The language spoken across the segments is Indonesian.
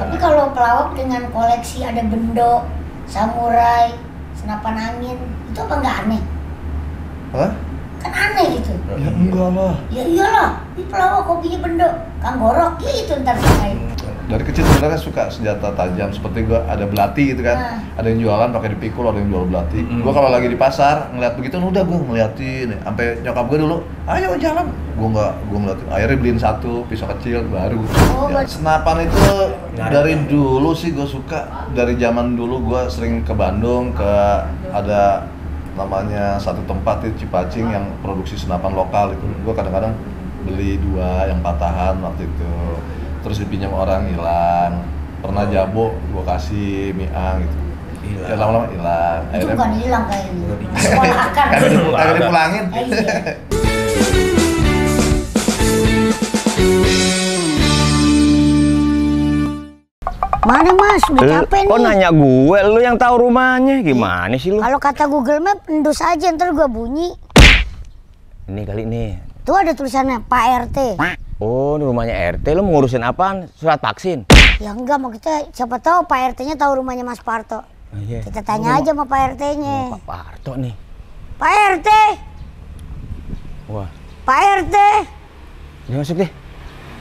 Tapi kalau pelawak dengan koleksi ada bendo, samurai, senapan angin, itu apa nggak aneh? Hah? Kan aneh gitu. Ya enggak lah. Ya iyalah, di pelawak hobinya bendo, Kang Gorok gitu ntar pakai. Dari kecil sebenarnya suka senjata tajam, seperti gua ada belati gitu kan. Ada yang jualan pakai dipikul, ada yang jual belati. Gua kalau lagi di pasar ngeliat begitu, udah gua ngeliatin. Sampai nyokap gua dulu, ayo jalan. Gua ngeliatin. Akhirnya beliin satu pisau kecil baru. Ya, senapan itu dari dulu sih gua suka. Dari zaman dulu gua sering ke Bandung, ada namanya satu tempat di Cipacing yang produksi senapan lokal itu. Gua kadang-kadang beli 2 yang patahan waktu itu. Terus dipinjam orang hilang, pernah jabo gua kasih miang gitu, ya lama-lama hilang. Itu bukan hilang kayaknya, sekolahkan. Kagak dipulangin. Mana Mas, udah capek nih. Kok nanya gue, lu yang tahu rumahnya, gimana sih lu? Kalau kata Google Map, endus aja ntar gua bunyi. Ini kali nih. Tuh ada tulisannya Pak RT. Oh, ini rumahnya RT. Lu mau ngurusin apaan? Surat vaksin? Ya enggak, mau kita siapa tahu Pak RT-nya tahu rumahnya Mas Parto. Iya. Kita tanya aja sama Pak RT-nya. Pak Parto nih. Pak RT. Wah. Pak RT. Dia masuk deh.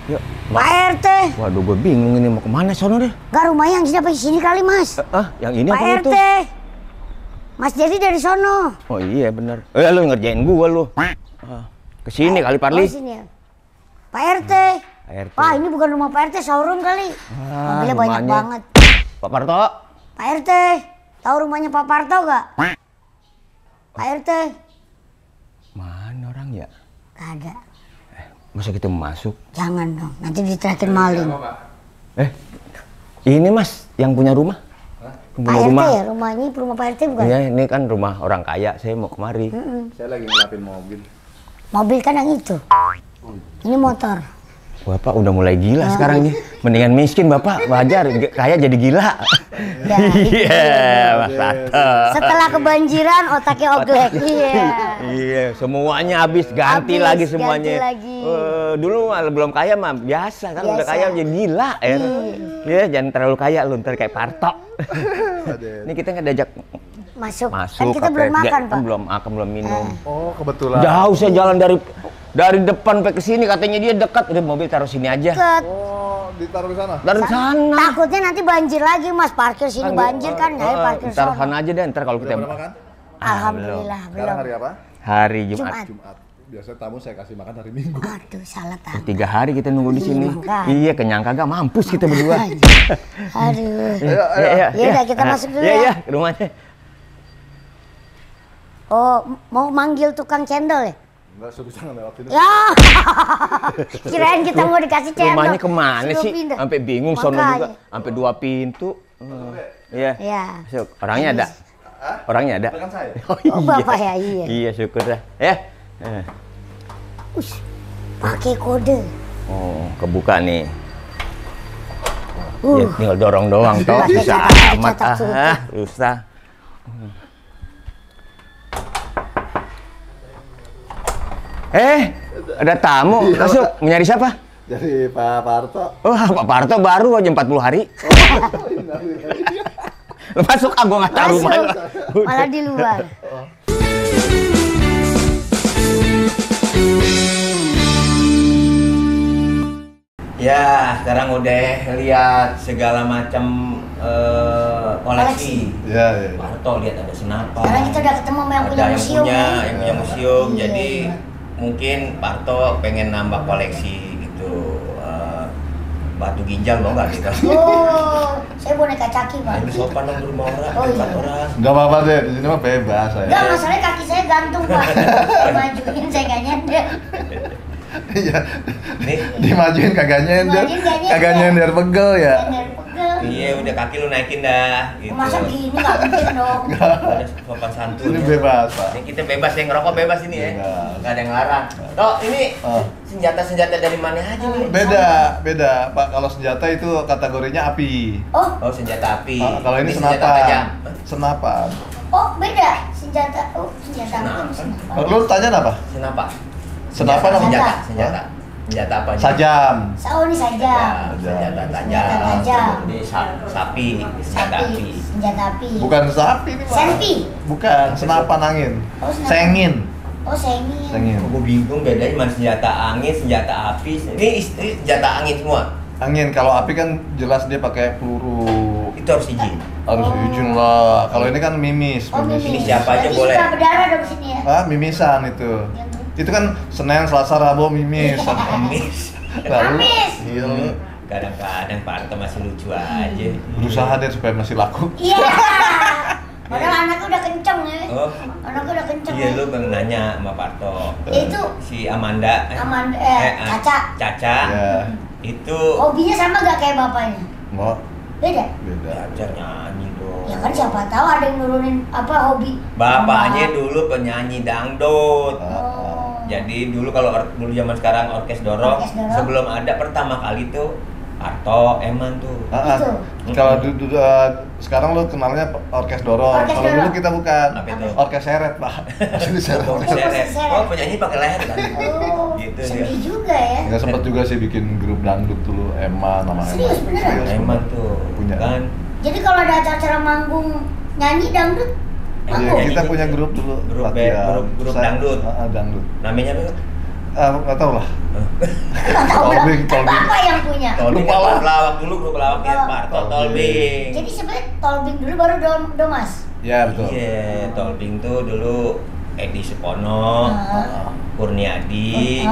Yuk. Pak RT. Waduh, gue bingung ini mau kemana sono deh. Enggak, rumahnya yang sini kali Mas. Yang ini Pak apa RT. itu? Mas jadi dari sono. Oh iya bener. Lu ngerjain gue lu. Kesini kali Parli. Oh, sini ya. Pak RT. RT. Wah, ini bukan rumah Pak RT, showroom kali. Mobilnya banyak banget. Pak Parto. Pak RT. Tahu rumahnya Pak Parto gak? Pak RT. Mana orang ya? Gak ada. Masa kita masuk? Jangan dong, nanti diterakin maling. Ini Mas yang punya rumah. Pak RT ya, rumahnya rumah Pak RT bukan? Iya, ini kan rumah orang kaya, saya mau kemari. Saya lagi ngelapin mobil. Mobil kan yang itu. Ini motor. Bapak udah mulai gila sekarang nih. Mendingan miskin Bapak, wajar. Kaya jadi gila. Iya, Mas Parto. Setelah kebanjiran otaknya oglek. Iya. Iya, semuanya habis, ganti lagi semuanya. Ganti lagi. Dulu belum kaya mah biasa kan, udah kaya jadi gila ya. Iya, jangan terlalu kaya lu ntar kayak Parto. Ini kita nggak diajak Masuk. Kan masuk. kita belum makan, Pak. Belum makan, belum minum. Oh, kebetulan. Jauh saya jalan dari depan sampai ke sini, katanya dia dekat. Udah mobil taruh sini aja. Deket. Oh, ditaruh di sana. Dari sana. Takutnya nanti banjir lagi Mas, parkir sini banjir kan, ya parkir Ntar sana. sana aja deh, ntar kalau kita makan? Alhamdulillah Sekarang belum. hari apa? hari Jumat. Jumat. Biasanya tamu saya kasih makan hari Minggu. Aduh, salah tahu. 3 hari kita nunggu di sini. makanya. Iya, kenyang kagak, mampus kita berdua. Aduh. Ya udah, kita masuk dulu ya. Iya, ke rumahnya. Oh, mau manggil tukang cendol ya? Enggak, suruh jangan lewatin. Ya. Kirain kita mau dikasih cendol. Rumahnya kemana Suruh sih? pindah. Sampai bingung sono Makanya. juga. Sampai 2 pintu. Iya. Iya. Masuk. Orangnya ada? Orangnya ada? Kan saya. Oh, Bapak ya, iya. Iya, syukur dah. Ya. Pakai kode. Oh, kebuka nih. Ya, tinggal dorong doang toh. Pakai Bisa catat, amat. catat suruh. Susah. Ada tamu. Masuk. Mau nyari siapa? Jadi Pak Parto. Oh, Pak Parto baru aja 40 hari. Masuk, gua nggak tahu rumahnya. Malah di luar. Ya, sekarang udah lihat segala macam koleksi. Iya. Parto lihat ada senapan. Sekarang kita udah ketemu sama yang punya Ada museum. yang punya museum. Iya. Jadi mungkin Parto pengen nambah koleksi gitu. Batu ginjal mau nggak kita? Oh, saya boneka caki, Pak. Ini sopan dong di rumah orang, Oh, tempat iya. orang. Enggak apa-apa deh, di sini mah bebas saya. Enggak, masalahnya kaki saya gantung, Pak. Dimajuin saya nggak nyender. Iya. Nih, Dimajuin kagak nyender. Dimajuin nggak nyender. Kagak nyender pegel ya. Nyender pegel. iya udah kaki lu naikin dah. Gitu. Masa gini nggak mungkin dong. Ada sopan santun. Ini bebas, Pak. Ini kita bebas, yang ngerokok bebas ini ya. Bebas. Nggak ada yang larang. Toh, ini Oh. senjata-senjata dari mana aja nih? Beda, Pak. Kalau senjata itu kategorinya api. Oh, Oh, senjata api. Kalau ini senjata senapan. tajam. Senapan. oh beda. Senjata, oh senjata apa? Senapan. Senjata. Lu tanya apa? Senapan. Senapan apa? Senjata, Senjata. senjata. Senjata apa aja? Sajam. Oh, ini saja. Senjata Senjata tajam. tajam. Ini sapi, senjata api. Senjata api. Bukan sapi nih, Pak. Senpi. Bukan, senapan angin. Oh, senapan. Sengin. Oh, sengin. Sengin. Gue bingung bedanya mana senjata angin, senjata api. Ini senjata angin semua. Angin, kalau api kan jelas dia pakai peluru. Itu harus izin. Harus Oh. izin lah. Kalau ini kan mimis. Oh, mimis. Ini siapa aja Berarti boleh. suka berdarah dong sini ya. Ah, mimisan itu. Yang Itu kan Senin, Selasa, Rabu mimis. Miss. Lalu, Kamis. iya, Kadang-kadang Pak Arto masih lucu aja. berusaha deh supaya masih laku. Iya. Padahal anaknya udah kenceng ya. Oh, Anaknya udah kenceng. iya ya. lu bang nanya sama Pak Arto. Itu Si Amanda. Caca. Caca. Ya, Itu Hobinya sama gak kayak bapaknya? mau Beda? beda. Caca nyanyi dong. Ya kan siapa tahu ada yang nurunin apa hobi. Bapaknya dulu penyanyi dangdut. Oh. Jadi dulu kalau dulu zaman sekarang orkes dorong, Orkes dorong. sebelum ada pertama kali tuh Arto, Eman tuh. Itu. Kalau sekarang lu kenalnya orkes dorong. Orkes Kalau dulu dorong. kita bukan. Apa itu? Orkes seret, Pak. Maksudnya seret. Oh, Orkes seret. seret. Oh, penyanyi pakai leher kan? Oh, Gitu sedih ya. juga ya. Nggak sempet juga sih bikin grup dangdut dulu, Eman nama Eman. Serius, beneran? Eman tuh. Punya. Kan? Jadi kalau ada acara manggung nyanyi dangdut, Iya, manggung. kita punya grup dulu. Grup latihan. grup Saya- dangdut. Dangdut. Namanya apa? Nggak tahu lah. Nggak tahu lah. Tolbing, tolbing. Bapak yang punya. Tolbing Lupa lah. grup pelawak dulu, grup pelawak ya, Oh. Pak Arto Tolbing. Tolbing. Jadi sebenarnya Tolbing dulu baru Domas. Ya betul. Iya, Tolbing tuh dulu Edi Supono, Kurniadi,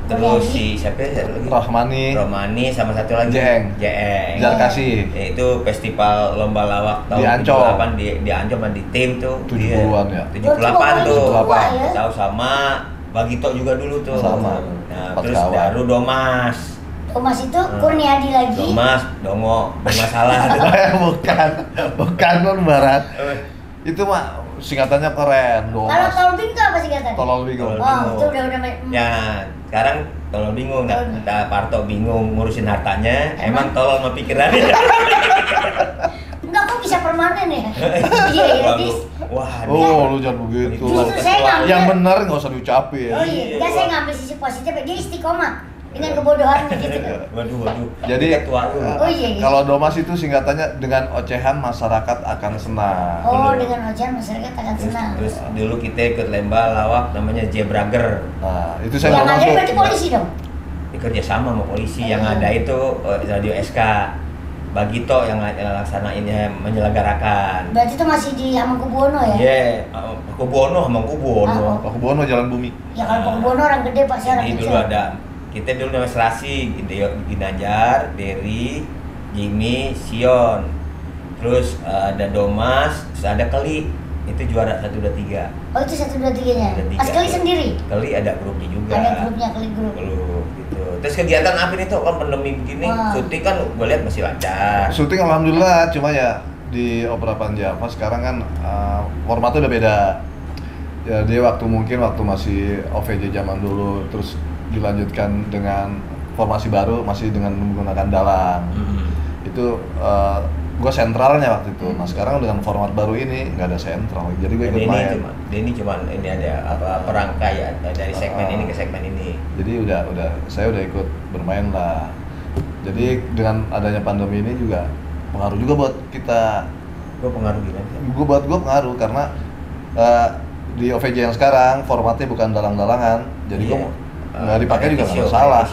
terus si siapa ya satu lagi? Rahmani. Romani sama satu lagi Jeng. Jeng. Jarkasi. Ya, itu festival lomba lawak tahun Di Ancol. 78 di Ancol sama di tim tuh. 70-an ya. 78 tuh. 78. Ya. Tahu sama Bagito juga dulu tuh. Sama. Nah, Empat terus kawan. baru Domas. Domas itu Kurniadi lagi. Domas, Dongo, bermasalah tuh. bukan non barat. Itu mah singkatannya keren. Kalau Domas. Tolbing itu apa sih katanya? Tolol bingung. Tolol. Oh, bingung. itu udah Ya, sekarang tolol bingung, Parto bingung ngurusin hartanya, emang tolol sama pikirannya. Enggak, kok bisa permanen ya? Iya, iya, Waduh. Dis. Wah, Oh, lu jangan begitu. Justru saya ngambil. Yang benar nggak usah diucapin. Oh iya, enggak, saya ngambil sisi positif. Dia istiqomah dengan kebodohan gitu. Waduh. Jadi ketua lu. Oh iya, iya. kalau Domas itu singkatannya dengan ocehan masyarakat akan senang. Oh, dengan ocehan masyarakat akan senang. Terus dulu kita ikut lomba lawak namanya Jebrager. Nah, itu saya Yang nggak ada masuk. berarti polisi dong? Kerja sama sama polisi. Yang ada itu Radio SK. Bagito yang laksanainnya menyelenggarakan. Berarti itu masih di Hamengkubuwono ya? Iya, Kubono sama Kubono. Pak Kubono Jalan Bumi. Ya kalau Hamengkubuwono orang gede Pak, saya orang Jadi kecil. dulu ada kita dulu demonstrasi Ginanjar, Derry, Jimmy, Sion. Terus ada Domas, terus ada Keli. Itu juara 1 2 3. Oh itu 1, 2, 3-nya? Ada tiga. Mas Keli sendiri? Keli ada grupnya juga. Ada grupnya, Keli grup. Grup gitu. Terus kegiatan apa nih tuh kan pandemi begini, Wah. syuting kan gue lihat masih lancar. Syuting alhamdulillah, cuma ya di Opera Panjava sekarang kan formatnya udah beda. Ya dia waktu masih OVJ zaman dulu, terus dilanjutkan dengan formasi baru masih dengan menggunakan dalang. Itu gue sentralnya waktu itu. Nah sekarang dengan format baru ini nggak ada sentral, jadi gue ikut main. Ini cuma ini ada apa perangkai dari segmen ini ke segmen ini. Jadi saya udah ikut bermain lah. Jadi dengan adanya pandemi ini juga pengaruh juga buat kita. Gue pengaruh gimana? Buat gue pengaruh karena di OVJ yang sekarang formatnya bukan dalang-dalangan, jadi gue nggak dipakai juga nggak masalah.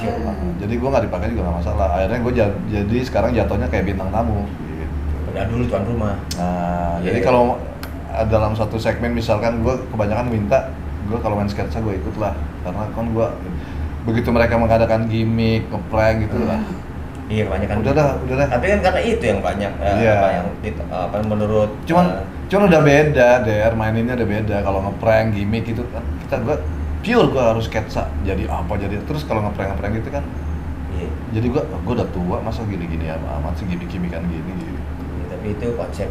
Jadi gue nggak dipakai juga nggak masalah. Akhirnya gue jadi sekarang jatuhnya kayak bintang tamu. Gitu. Udah dulu tuan rumah. Nah, Iya. jadi kalau dalam satu segmen misalkan gue kebanyakan minta, gue kalau main sketsa gue ikut lah, karena kan gue begitu mereka mengadakan gimmick, ngeprank gitu lah. Iya kebanyakan. Udah dah. Tapi kan karena itu yang banyak Iya. apa menurut Cuman udah beda, maininnya udah beda. Kalau ngeprank, gimmick itu kan gue pure gue harus sketsa. Jadi apa jadi terus kalau ngeprank gitu kan. iya. Jadi gue udah tua masa gini-gini amat sih gimmick-gimmickan gini gitu. Tapi itu konsep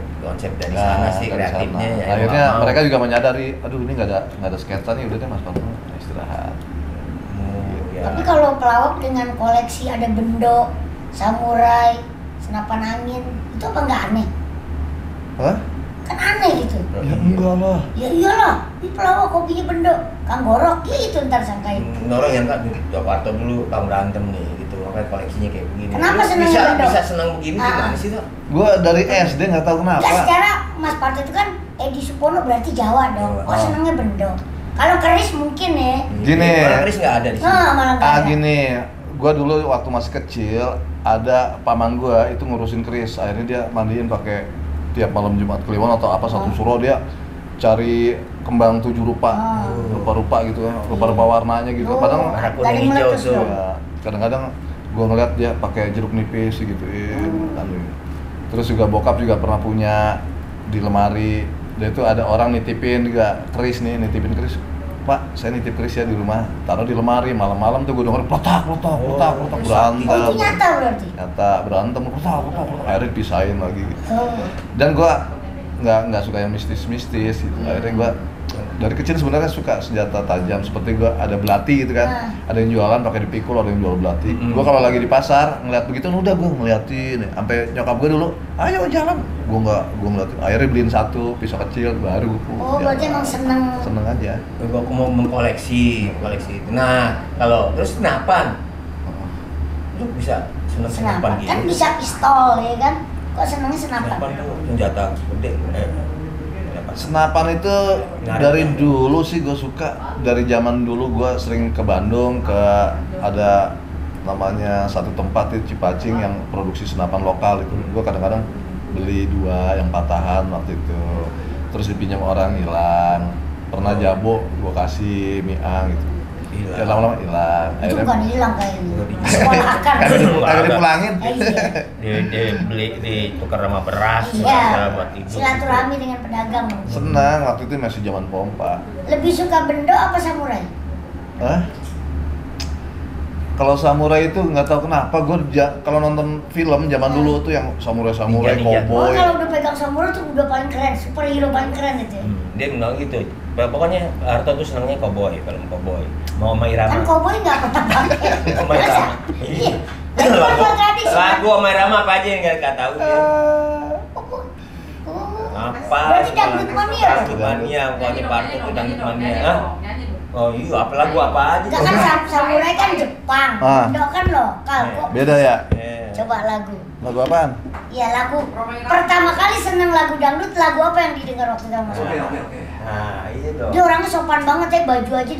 dari sana sih dari kreatifnya. sana. Ya, Akhirnya mau nggak mereka mau. juga menyadari, aduh ini nggak ada sketsa nih, udah deh Mas Parto istirahat. Ya. Tapi kalau pelawak dengan koleksi ada bendo, samurai, senapan angin, itu apa nggak aneh? Hah? Kan aneh gitu. Ya enggak lah. Ya iyalah, di pelawak kopinya bendo, Kang Gorok, ya itu ntar sangkain. Orang yang kan Jakarta dulu Kang berantem nih gitu, makanya koleksinya kayak begini. Kenapa Lu senangnya bendo? bisa senang begini gimana sih tuh? Gua dari SD nggak tahu kenapa. Ya secara Mas Parto itu kan Edi Supono berarti Jawa dong. Jawa. Oh senangnya bendo. Kalau keris mungkin ya. Gini. Orang Chris nggak ada di sini. Malah nggak ada. Gini, gua dulu waktu masih kecil ada paman gua itu ngurusin keris, akhirnya dia mandiin pakai tiap malam Jumat Kliwon atau apa satu suro dia cari kembang 7 rupa, rupa-rupa gitu kan, rupa-rupa warnanya gitu. Kadang Merah Dari kuning hijau meletus tuh. dong. ya, kadang-kadang gua ngeliat dia pakai jeruk nipis gituin kan. Terus juga bokap juga pernah punya di lemari. Dia itu ada orang nitipin juga keris nih, nitipin keris. Pak, saya nitip keris ya di rumah, taruh di lemari. Malam-malam tuh gue denger plotak berantem. Oh itu nyata berarti. Nyata berantem, plotak. Akhirnya dipisahin lagi. Oh. Dan gue nggak suka yang mistis gitu. Akhirnya gue dari kecil sebenarnya suka senjata tajam, seperti gue ada belati gitu kan. Ada yang jualan pakai dipikul, ada yang jual belati. Gue kalau lagi di pasar ngeliat begitu, udah gue ngeliatin. Sampai nyokap gue dulu, ayo jalan. Gue ngeliatin. Akhirnya beliin satu pisau kecil, baru gue. Oh berarti emang seneng. Seneng aja. Aku mau mengkoleksi itu. Nah, kalau terus senapan, lu bisa senang senapan Senapan gitu. kan bisa pistol ya kan? Kok senengnya senapan? Senapan tuh senjata gede. Senapan itu dari dulu sih gue suka. Dari zaman dulu gue sering ke Bandung, ke ada namanya satu tempat di Cipacing yang produksi senapan lokal itu. Gue kadang-kadang beli 2 yang patahan waktu itu. Terus dipinjam orang hilang. Pernah jabo gue kasih miang gitu. Ya lama-lama hilang. Itu bukan hilang kayaknya. Sekolahkan. Kagak dipulangin. Dia beli ditukar sama beras, Iya. buat hidup. Silaturahmi dengan pedagang. Senang waktu itu masih zaman pompa. Lebih suka bendo apa samurai? Hah? Kalau samurai itu nggak tahu kenapa gue kalau nonton film zaman dulu tuh yang samurai Ninja. Oh cowboy. kalau udah pegang samurai tuh udah paling keren, superhero paling keren itu. Dia bilang gitu. Pokoknya Harto tuh senangnya cowboy, film cowboy. Mau sama Irama. Kan cowboy nggak pernah pakai. Sama Irama. Iya. Lagi kan tradisi. Lagu sama Irama apa aja yang nggak tahu dia. Apa? Berarti dangdut mania. Dangdut mania, pokoknya Parto tuh dangdut mania. Hah? Oh iya, apa lagu apa aja? Enggak kan samurai kan Jepang, Indo kan lokal kok. Beda ya? Coba lagu. Lagu apaan? Iya lagu. Pertama kali seneng lagu dangdut, lagu apa yang didengar waktu itu Mas? Oke. Nah, iya dong. Dia orangnya sopan banget ya, baju aja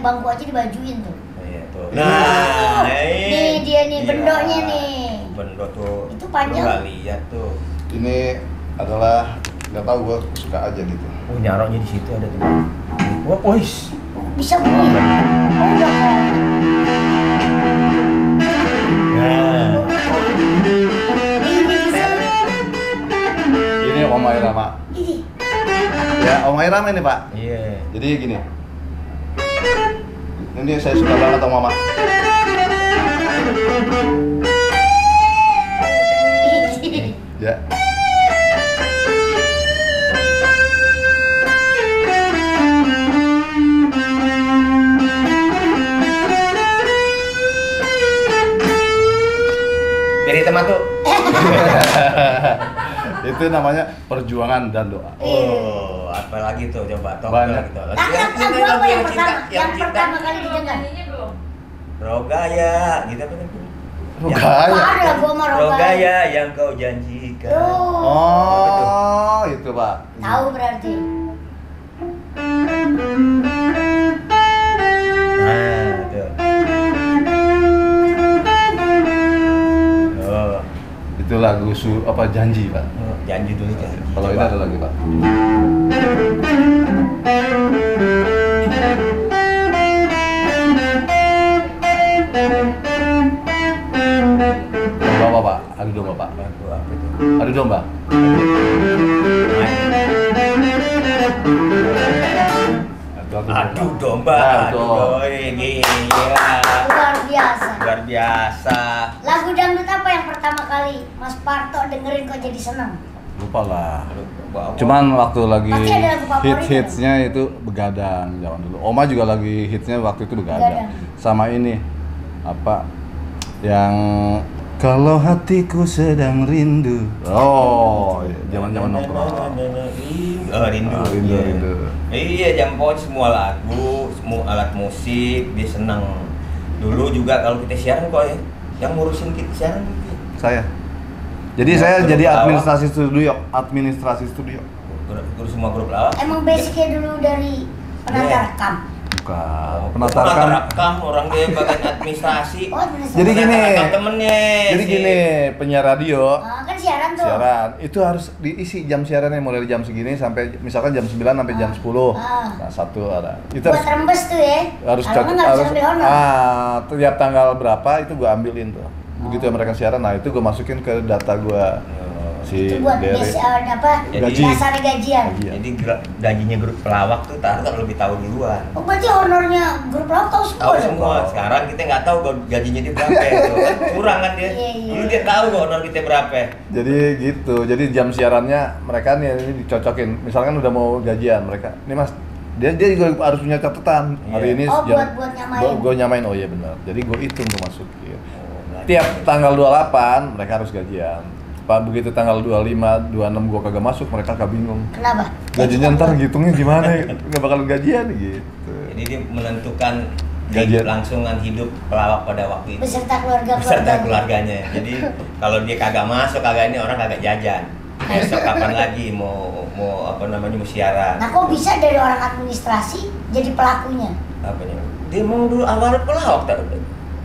bangku aja dibajuin tuh. Iya tuh. Nah, nih dia nih bendonya nih. Bendo tuh. Itu panjang. Gua nggak lihat tuh. Ini adalah nggak tahu gue suka aja gitu. Oh, nyaroknya di situ ada tuh. Wah, pois. Bisa bunyi. Oh, udah kok. Nah, Ini bisa. Ini Om Irama. Ini. Ya Om Irama ini Pak. iya. Jadi gini. Ini saya suka banget sama Mama. Ya. Dari teman tuh. Itu namanya perjuangan dan doa. Oh, apa lagi tuh coba top Banyak. gitu. Lagu apa yang pertama? Yang pertama kali didengar? Rogaya, gitu apa kan? Rogaya. Ada lagu sama Rogaya. Rogaya yang kau janjikan. Oh, itu Pak. Tahu berarti. Nah, tuh. Oh, Itu lagu apa janji Pak. janji dulu kan. Kalau ini ada lagi Pak. Domba apa Pak? Adu domba Pak. Lagu apa itu? Adu domba. Aduh domba, Nah, aduh betul. gila. Luar biasa. Luar biasa. Lagu dangdut apa yang pertama kali Mas Parto dengerin kok jadi seneng? Lupa lah. Wow. Cuman waktu lagi Pasti ada lagu favorit hits-hitsnya itu begadang zaman dulu. Oma juga lagi hitsnya waktu itu begadang. Begadang. Sama ini apa yang Kalau hatiku sedang rindu. Oh, zaman-zaman nongkrong. Rindu. Iya, jam semua lagu, semua alat musik, dia senang. Dulu juga kalau kita siaran kok ya, yang ngurusin kita siaran gitu. Saya. Jadi saya jadi administrasi studio. Guru semua grup lawak. Emang basicnya dulu dari penata rekam. Bukan. Penata rekam orang dia bagian administrasi. Oh, administrasi. Jadi gini. Temennya. Jadi gini, penyiar radio. Kan siaran tuh. Siaran itu harus diisi jam siarannya mulai dari jam segini sampai misalkan jam 9 sampai jam 10. Nah, satu ada. Itu buat rembes tuh ya. Harus tiap tanggal berapa itu gua ambilin tuh. Begitu ya mereka siaran, nah itu gua masukin ke data gua. Itu buat gaji. Dasar gajian. Jadi gajinya grup pelawak tuh taruh lebih tahu duluan. Oh, berarti honornya grup pelawak tahu semua. Tahu semua. Sekarang kita nggak tahu gajinya dia berapa itu kan kurang kan dia. Dulu dia tahu honor kita berapa. Jadi gitu. Jadi jam siarannya mereka nih ini dicocokin. Misalkan udah mau gajian mereka. Nih Mas, dia juga harus punya catatan. Hari ini buat nyamain. Gue nyamain. Oh iya benar. Jadi gue hitung gue masukin. Tiap tanggal 28 mereka harus gajian. Begitu tanggal 25, 26 gua kagak masuk, mereka kagak bingung. Kenapa? Gajinya ntar ngitungnya gimana ya? Nggak bakalan gajian gitu. Jadi dia menentukan gajian langsungan hidup pelawak pada waktu itu. Beserta keluarganya. Jadi kalau dia kagak masuk, kagak ini orang kagak jajan. Besok kapan lagi mau mau siaran. Nah, kok bisa dari orang administrasi jadi pelakunya? Apanya? Dia mau dulu awalnya pelawak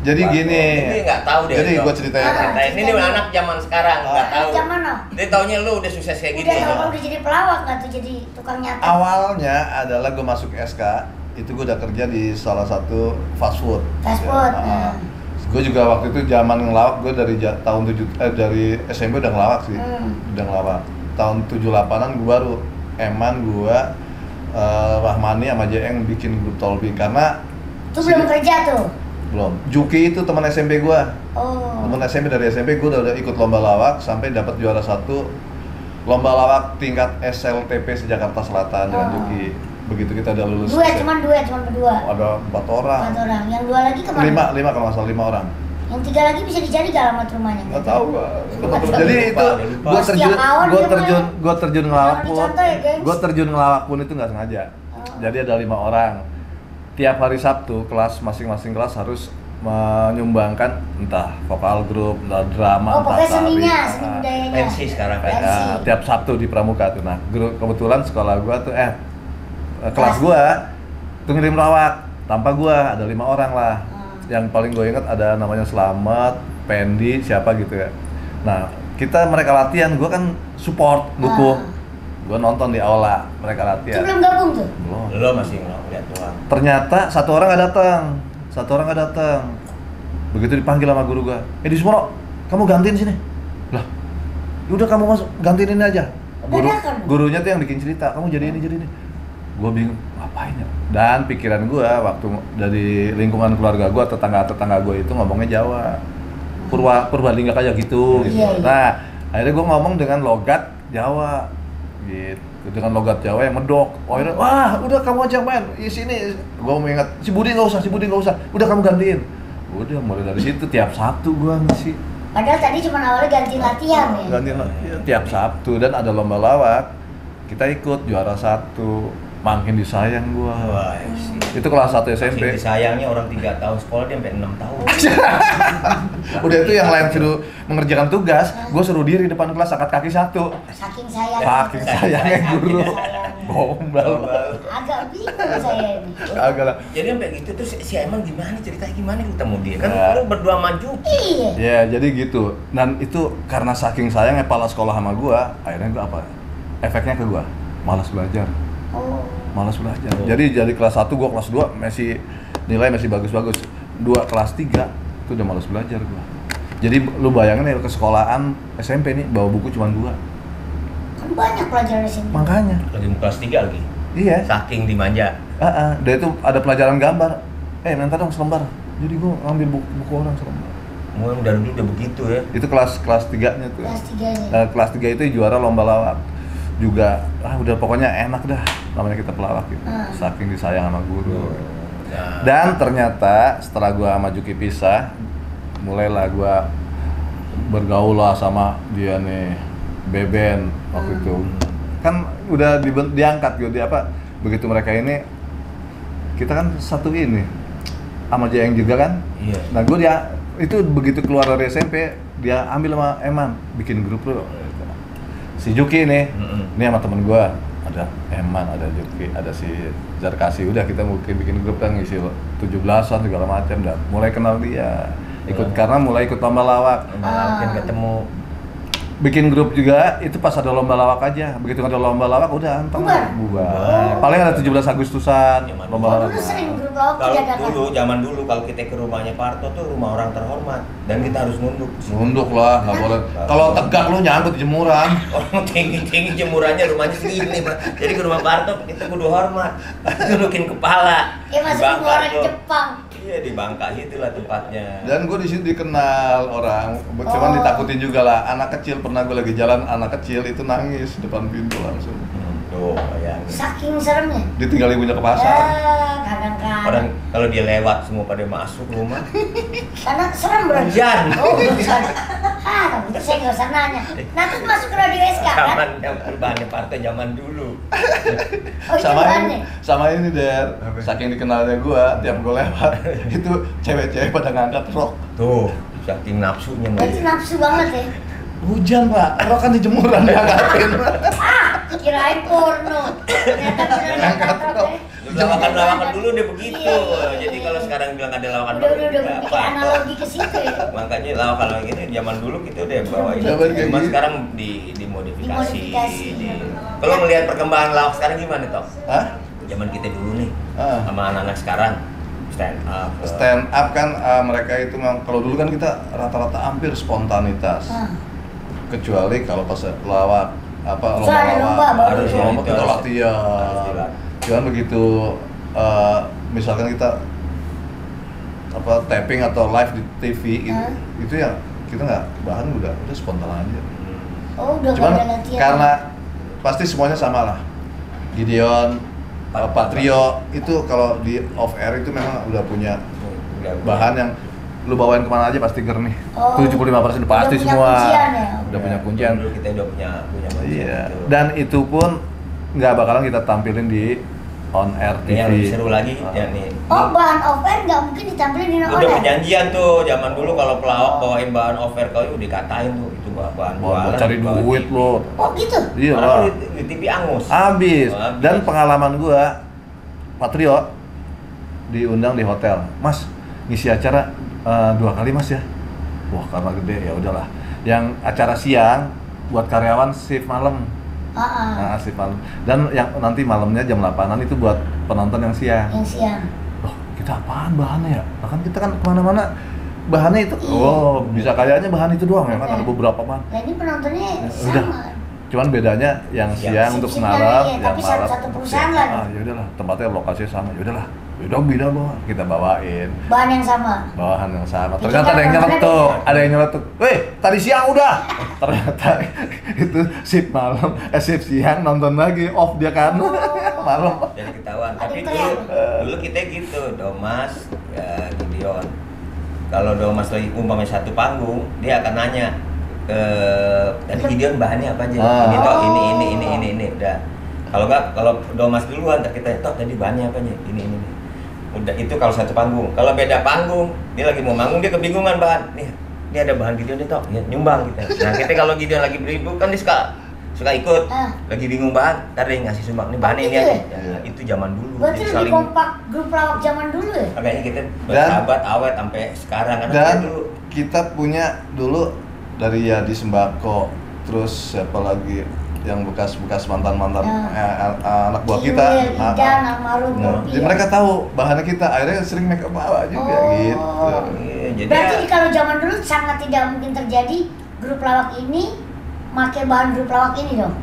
jadi gini, dia nggak tahu deh. Jadi gue ceritain. Ini anak zaman sekarang nggak tahu. Zaman no. Dia taunya lu udah sukses kayak gitu. Udah jadi pelawak nggak tuh jadi tukang nyata. Awalnya adalah gue masuk SK, itu gue udah kerja di salah satu fast food. Gue juga waktu itu zaman ngelawak, gue dari SMP udah ngelawak sih, udah ngelawak. Tahun 78an gue baru gue Rahmani sama JN bikin grup Tolbi karena itu belum kerja tuh. Belum. Juki itu teman SMP gua. Teman SMP dari SMP gua udah ikut lomba lawak sampai dapat juara 1 lomba lawak tingkat SLTP se-Jakarta Selatan dengan Juki. Begitu kita udah lulus. Cuman berdua. Ada 4 orang. 4 orang. Yang 2 lagi kemana? 5 kalau nggak salah 5 orang. Yang 3 lagi bisa dicari gak alamat rumahnya? Nggak tahu gua. Jadi itu gua terjun ngelawak pun. Gua terjun ngelawak pun itu nggak sengaja. Jadi ada 5 orang. Tiap hari Sabtu kelas masing-masing kelas harus menyumbangkan entah vokal grup, entah drama, entah seni budayanya. Pensi sekarang tiap Sabtu di Pramuka tuh. Nah, kebetulan sekolah gua tuh kelas gua tuh ngirim lawak tanpa gua ada 5 orang lah. Yang paling gue ingat ada namanya Slamet, Pendi, siapa gitu ya. Nah, mereka latihan, gua kan support, dukung. Gue nonton di aula, mereka latihan. Itu belum gabung tuh? Belum, masih ngeliat doang. Ternyata satu orang nggak datang. Begitu dipanggil sama guru gue, di Sumono, kamu gantiin sini. Lah, udah kamu masuk, gantiin ini aja. Gurunya tuh yang bikin cerita, kamu jadi ini. Gue bingung, ngapain ya? Dan pikiran gue waktu dari lingkungan keluarga gue, tetangga gue itu ngomongnya Jawa. Purbalingga kayak gitu. Nah, akhirnya gue ngomong dengan logat Jawa. Gitu, dengan logat Jawa yang medok. Wah, udah kamu aja main di sini. Gua mau ingat, si Budi nggak usah. Udah kamu gantiin. Udah mulai dari situ tiap Sabtu gua ngisi. Padahal tadi cuma awalnya ganti latihan ya. Ganti latihan tiap Sabtu dan ada lomba lawak. Kita ikut juara 1. Makin disayang gua. Wah, itu kelas 1 SMP. Makin disayangnya orang 3 tahun sekolah dia sampai 6 tahun. Udah itu yang lain suruh mengerjakan tugas, gua suruh diri depan kelas angkat kaki 1. Saking sayangnya guru. Gombal. Agak bingung saya ini. Agak lah. Jadi sampai gitu tuh si Eman gimana ceritanya ketemu dia? Kan lu berdua maju. Iya. Ya, jadi gitu. Dan itu karena saking sayangnya kepala sekolah sama gua, akhirnya gua apa? Efeknya ke gua, malas belajar. Malas belajar. Jadi dari kelas 1 gua kelas 2 nilai masih bagus-bagus. 2 kelas 3 itu udah malas belajar gua. Jadi lu bayangin ya ke sekolahan SMP nih bawa buku cuma 2. Kan banyak pelajaran di sini. Makanya. Lagi kelas 3 lagi. Iya. Saking dimanja. Dia itu ada pelajaran gambar. Minta dong selembar. Jadi gua ngambil buku orang selembar. Mulai dari dulu udah begitu ya. Itu kelas 3-nya tuh. Kelas 3-nya. Kelas 3 itu juara lomba lawak. Juga udah pokoknya enak dah namanya kita pelawak gitu. Saking disayang sama guru. Dan ternyata setelah gua sama Juki pisah, mulailah gua bergaul lah sama dia nih Beben waktu itu. Kan udah diangkat gitu, dia apa, begitu mereka ini, kita kan satu ini sama Jayeng juga kan. Iya. Nah gue dia itu begitu keluar dari SMP dia ambil sama Eman bikin grup lo. Si Juki nih, ini sama temen gue ada Eman, ada Juki, ada si Zarkasi. Udah kita mungkin bikin grup kan ngisi 17-an segala macam. Dan mulai kenal dia, karena mulai ikut lomba lawak. Mungkin ketemu. Bikin grup juga itu pas ada lomba lawak aja. Begitu ada lomba lawak udah anteng bubar. Paling ada 17 Agustusan lomba lawak. Dulu sering grup lawak Kalau diadakan. zaman dulu kalau kita ke rumahnya Parto tuh rumah orang terhormat dan kita harus nunduk. Nunduk lah, nggak boleh. Kalau tegak lu nyangkut di jemuran. Orang tinggi jemurannya rumahnya segini, Pak. Jadi ke rumah Parto kita kudu hormat. Nudukin kepala. Ya masuk Di Bangka orang tuh. Jepang. Iya di Bangka itulah tempatnya. Dan gue di sini dikenal orang, cuman ditakutin juga lah. Anak kecil pernah gue lagi jalan, anak kecil itu nangis depan pintu langsung. Tuh, bayangin. Saking seremnya. Ditinggal ibunya ke pasar. Ya, kadang-kadang. Orang kalau dia lewat semua pada masuk rumah. Karena serem berarti. Hujan. Oh, hujan. Kalau itu saya nggak usah nanya. Nanti masuk ke radio SK kan? Zaman yang perubahannya Parto zaman dulu. Oh, itu bahannya. Sama ini Der, saking dikenalnya gue, tiap gue lewat itu cewek-cewek pada ngangkat rok. Tuh, saking nafsunya Berarti mereka. nafsu banget ya. Hujan pak, rok kan di jemuran diangkatin. Kirain porno. Ternyata benar ngangkat rok ya. Lawakan-lawakan dulu deh begitu. Iya. Jadi kalau sekarang bilang ada lawakan Udah nggak pakai apa-apa. analogi ke situ ya. Makanya lawakan ini zaman dulu kita udah bawain. Zaman kayak Cuma gitu. sekarang dimodifikasi. Dimodifikasi. Kalau melihat perkembangan lawak sekarang gimana toh? Hah? Zaman kita dulu nih Ah. sama anak-anak sekarang stand up. Stand up kan mereka itu memang, kalau dulu kan kita rata-rata hampir spontanitas. Kecuali kalau pas lawak apa Terus ada lomba baru. Harus ya, lomba itu kita harus latihan. dilatih. Cuman begitu misalkan kita apa tapping atau live di TV itu ya kita nggak bahan udah spontan aja. Oh, udah Cuman nggak ada latihan. karena pasti semuanya sama lah. Gideon, Patrio itu kalau di off air itu memang udah punya bahan yang lu bawain kemana aja pasti ger nih. Oh, 75% pasti udah punya semua. kuncian ya? Udah punya kuncian. Dulu kita udah punya kuncian. Iya. gitu. Dan itu pun nggak bakalan kita tampilin di on air TV. Yang lebih seru lagi ya nih. Oh, bahan offer nggak mungkin ditampilin di Udah on air. perjanjian tuh zaman dulu kalau pelawak bawain bahan offer kau dikatain tuh itu bahan Mau jualan, cari bahan duit TV. lo. Oh gitu. Iya Karena lah. di TV angus. Habis. Oh, habis. Dan pengalaman gua, Patrio diundang di hotel. Mas, ngisi acara 2 kali mas ya. Wah karena gede ya udahlah. Yang acara siang buat karyawan shift malam. Nah, shift malam. Dan yang nanti malamnya jam 8-an itu buat penonton yang siang. Yang siang. Loh, kita apaan bahannya ya? Bahkan kita kan kemana-mana bahannya itu. Iya. Oh, bisa kayaknya bahan itu doang ya kan Iya. ada beberapa bahan. Nah ini penontonnya Udah. sama. Cuman bedanya yang siang untuk Shift-shiftnya malam, iya, yang tapi malam satu untuk perusahaan siang. lah. Ah, ya udahlah, tempatnya lokasinya sama. Ya udahlah. Udah beda loh, kita bawain Bahan yang sama. bawahan yang sama. Bikin Ternyata ada yang orang nyeletuk, beda. ada yang nyeletuk. Weh, tadi siang udah. Ternyata itu shift malam, shift siang nonton lagi off dia kan. Malam. Jadi ketahuan. Ada Tapi yang dulu teriak. dulu kita gitu, Domas, ya, Gideon. Kalau Domas lagi umpamanya satu panggung, dia akan nanya tadi Gideon bahannya apa aja? Ah. Ini toh, ini udah. Kalau enggak, kalau Domas duluan kita toh tadi bahannya apa aja? Ini. Udah itu kalau satu panggung. Kalau beda panggung, dia lagi mau manggung dia kebingungan bahan. Nih, ini ada bahan Gideon nih toh, ya, nyumbang kita. Nah, kita kalau Gideon lagi beribu kan dia suka ikut. Lagi bingung bahan, ntar dia ngasih sumbang nih bahannya ini Gitu aja. ya? Ya, itu zaman dulu. Berarti Jadi lebih kompak grup lawak zaman dulu ya? makanya kita bersahabat awet sampai sekarang karena Dan kita dulu kita punya dulu dari Yadi Sembako, terus siapa lagi yang bekas-bekas mantan-mantan anak buah kita. Kiwil, Idan, almarhum Nah, Bopi jadi ya. mereka tahu bahannya kita, akhirnya sering mereka bawa juga gitu. Iya, jadi Berarti ya, kalau zaman dulu sangat tidak mungkin terjadi grup lawak ini pakai bahan grup lawak ini dong.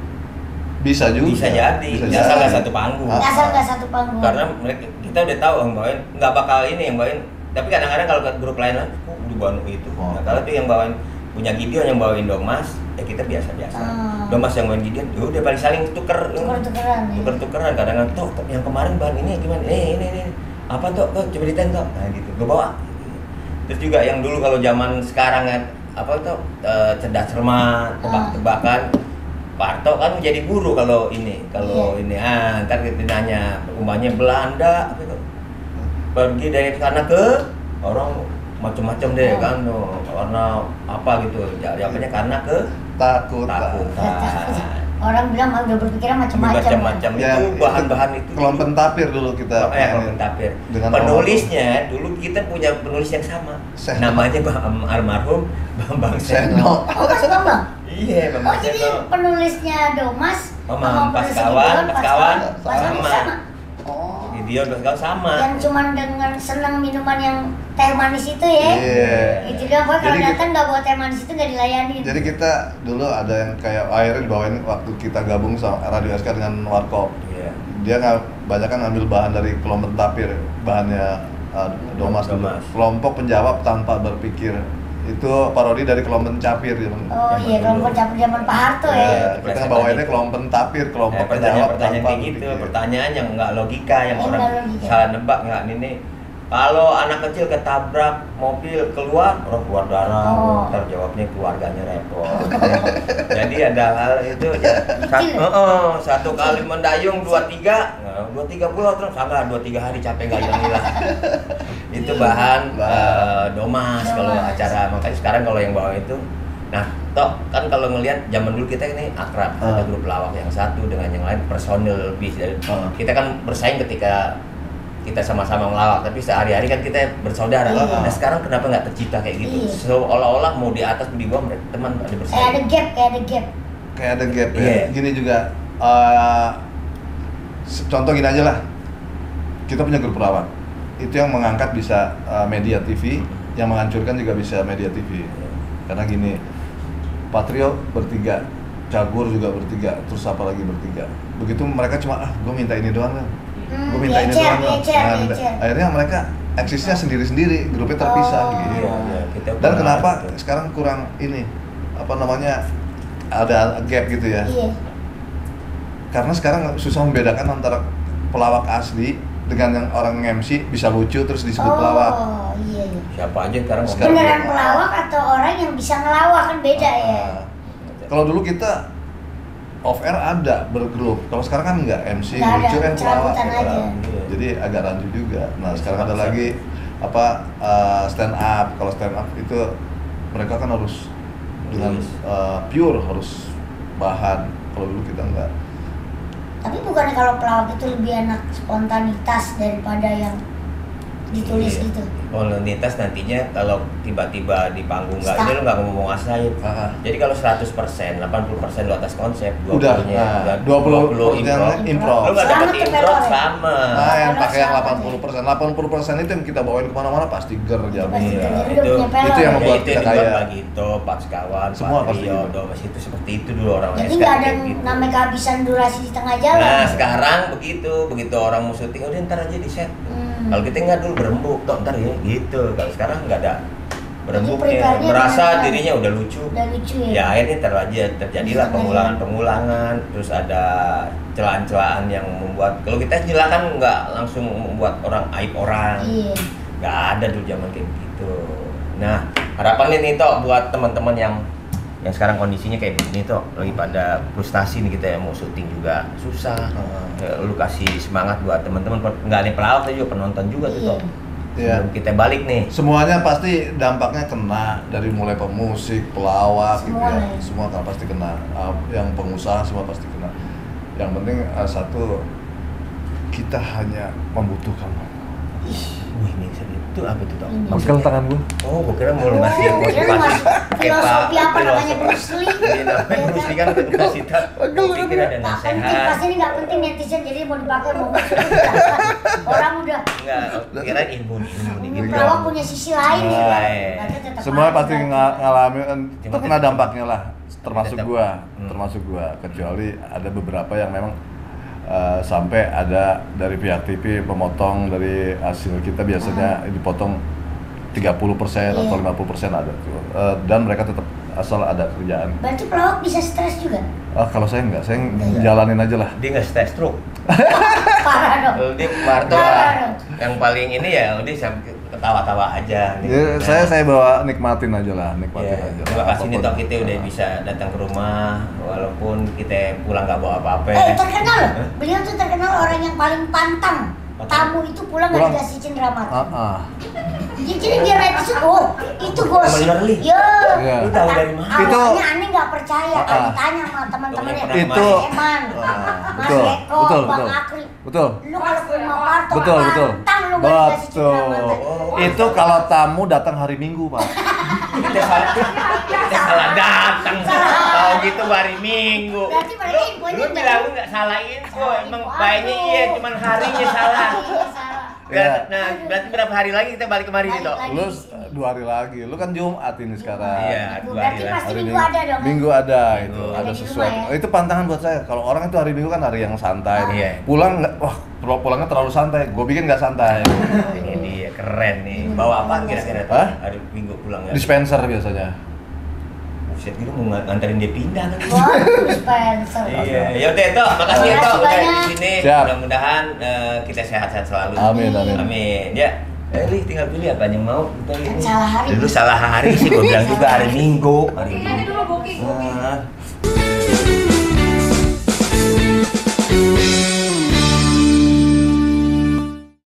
Bisa juga. bisa jadi asal nggak satu panggung Ah. Asal nggak satu panggung. karena mereka kita udah tahu yang bawain nggak bakal ini yang bawain tapi kadang-kadang kalau ke grup lain lah kok di bawain itu Oh. nah, kalau tuh yang bawain punya Gideon yang bawain Domas ya kita biasa-biasa Domas yang bawain Gideon ya udah paling saling Tuker-tukeran ya. tuker-tukeran kadang-kadang toh yang kemarin bahan ini gimana ini apa toh coba ditain toh nah gitu gue bawa terus juga yang dulu kalau zaman sekarang kan apa tuh cerdas cermat, tebak-tebakan. Pak Harto kan jadi guru kalau ini, ntar kita nanya, umpamanya Belanda, apa itu, pergi dari sana ke orang macam-macam deh kan, karena apa gitu, jawabannya karena takutan. Orang bilang udah berpikiran macam-macam. Ya, itu bahan-bahan itu. Kelompok tapir dulu kita. Kelompok tapir. Penulisnya dulu kita punya penulis yang sama. Namanya almarhum Bambang Seno. Oh, Mas Bambang? Iya, Bambang Seno. Jadi penulisnya Domas sama Paskawan sama. Oh. Video sama. Yang cuma dengan senang minuman yang teh manis itu ya. Iya. Itu dia kalau datang nggak bawa teh manis itu nggak dilayani. Jadi kita dulu ada yang kayak akhirnya dibawain waktu kita gabung sama Radio SK dengan Warkop. Iya. Dia banyak kan ngambil bahan dari kelompok tapir, bahannya Domas. Kelompok penjawab tanpa berpikir. Itu parodi dari kelompok capir zaman. Oh iya, kelompok capir zaman Pak Harto ya. Kita bawainnya kelompok tapir, kelompok penjawab pertanyaan tanpa kayak gitu, berpikir. pertanyaan yang nggak logika, yang Yang orang nggak logika. salah nebak nggak ini. Kalau anak kecil ketabrak mobil keluar darah, ntar jawabnya keluarganya repot. Jadi ada hal itu ya. Satu kali mendayung 23 pulau terus sangat 2-3 hari capek nggak hilang. Itu bahan Domas kalau acara. Makanya sekarang kalau yang bawa itu, nah toh kan kalau ngelihat zaman dulu kita ini akrab, ada grup lawak yang satu dengan yang lain personil lebih. Kita kan bersaing ketika kita sama-sama ngelawak, tapi sehari-hari kan kita bersaudara. Nah sekarang kenapa nggak tercipta kayak gitu? Seolah-olah mau di atas, mau di bawah, mereka teman ada bersaing. Kayak ada gap. Ya. Gini juga, contoh gini aja lah. Kita punya grup pelawak. Itu yang mengangkat bisa media TV, yang menghancurkan juga bisa media TV. Karena gini, Patrio bertiga, Cagur juga bertiga, terus apa lagi bertiga. Begitu mereka cuma gue minta ini doang kan. Gue minta ini doang. Akhirnya mereka eksisnya sendiri-sendiri, grupnya terpisah gitu. Dan kenapa sekarang kurang ini ada gap gitu ya? Karena sekarang susah membedakan antara pelawak asli dengan yang orang MC bisa lucu terus disebut pelawak. Iya. Siapa aja sekarang beneran pelawak atau orang yang bisa ngelawak kan beda ya. Kalau dulu kita off air ada bergrup, kalau sekarang kan enggak, MC nggak lucu kan pelawak aja. Jadi agak rancu juga. Nah sekarang ada lagi stand up. Kalau stand up itu mereka kan harus dengan pure, harus bahan. Kalau dulu kita enggak. Tapi bukannya kalau pelawak itu lebih enak spontanitas daripada yang ditulis gitu? Spontanitas nantinya kalau tiba-tiba di panggung ini lo nggak ngomong asain. Jadi kalau 100%, 80% lo atas konsep, 20%-nya 20 improv. Lo nggak dapet improv sama. Nah yang pakai yang 80% itu yang kita bawain kemana-mana pasti ger jamin. Itu yang membuat kita kaya. Gitu, Paskawan, semua pasti Domas itu seperti itu dulu orang. Jadi nggak ada namanya kehabisan durasi di tengah jalan. Nah sekarang begitu orang mau syuting, udah ntar aja di set. Kalau kita nggak dulu berembuk, ntar ya gitu. Kalau sekarang nggak ada berembuknya, merasa dirinya udah lucu ya akhirnya terjadilah pengulangan, terus ada celaan-celaan yang membuat, kalau kita silakan nggak langsung membuat orang aib orang, nggak ada dulu zaman kayak gitu. Nah harapannya nih toh buat teman-teman yang sekarang kondisinya kayak begini toh, lagi pada frustasi nih, kita yang mau syuting juga susah. Lu kasih semangat buat teman-teman, nggak ada pelawak juga, penonton juga tuh toh. Iya. Kita balik nih. Semuanya pasti dampaknya kena, dari mulai pemusik, pelawak, semua, gitu ya. Semua kan pasti kena. Yang pengusaha semua pasti kena. Yang penting satu, kita hanya membutuhkan. Wih ini itu apa itu toh? Pegang tangan gue. Oh, gue kira mau ngasih motivasi. Filosofi apa namanya Bruce Lee? Bruce Lee kan kasih tak. Pikir ada Tak penting, nasihat. pasti ini nggak penting netizen, jadi mau dipakai mau nggak. Orang udah. Enggak, kira ilmu gitu. Pelawak punya sisi lain. Semua pasti ngalamin, terkena dampaknya lah. Termasuk gua, kecuali ada beberapa yang memang sampai ada dari pihak TV pemotong dari hasil kita, biasanya dipotong 30% atau 50% ada. Dan mereka tetap asal ada kerjaan. Berarti pelawak bisa stres juga? Kalau saya enggak, saya jalanin aja lah. Dia nggak stroke. Parah dong. Dia Marto yang paling ini ya, dia ketawa-tawa aja. Ya, saya bawa nikmatin aja lah, nikmatin Ya, aja. terima kasih nih Apapun. Tok, kita udah bisa datang ke rumah walaupun kita pulang nggak bawa apa-apa. Terkenal. Beliau tuh terkenal orang yang paling pantang. Tamu itu pulang nggak dikasih cendera mata. Jadi biar itu itu gosip. Bener, Li. Ya. Iya. Lu tahu dari mana? Awalnya aneh nggak percaya kalau ditanya sama teman-temannya. Itu- Mas Eman, Mas betul, Eko, betul, Bang betul. Akri. Betul. Lu kalau ke rumah Parto Betul, betul. pantang lu nggak dikasih cendera mata. Betul. Itu kalau tamu datang hari Minggu, Pak. Kita salah datang. Tahu gitu hari Minggu. Berarti mereka Lu infonya bilang lu nggak salah info, Salah emang info baiknya aku. iya, cuman harinya salah. Iya, salah. Ya. Nah, berarti berapa hari lagi kita balik kemari nih, Tok? Balik Lu 2 hari lagi. Lu kan Jumat ini sekarang. Iya. 2 hari Berarti lah. pasti Hari minggu ada dong. Minggu ada itu, Minggu. ada Ada di sesuatu. rumah ya? Itu pantangan buat saya. Kalau orang itu hari Minggu kan hari yang santai. Iya. Pulang nggak, wah pulangnya terlalu santai. Gue bikin nggak santai. Ini dia keren nih. Bawa apa kira-kira Tok? Hah? Hari Minggu pulang ya? Dispenser biasanya. Buset, gitu mau nganterin dia pindah kan? Wah, Spencer. Iya, ya udah Tok, makasih ya Tok Makasih udah di banyak. sini. Siap. Mudah-mudahan kita sehat-sehat selalu. Amin, amin. Amin. Ya, Li tinggal pilih apa yang mau. Kita Kan ini. salah hari. Dulu salah hari sih, gue bilang juga hari Minggu. Hari Booking aja Minggu. dulu, booking. Nah,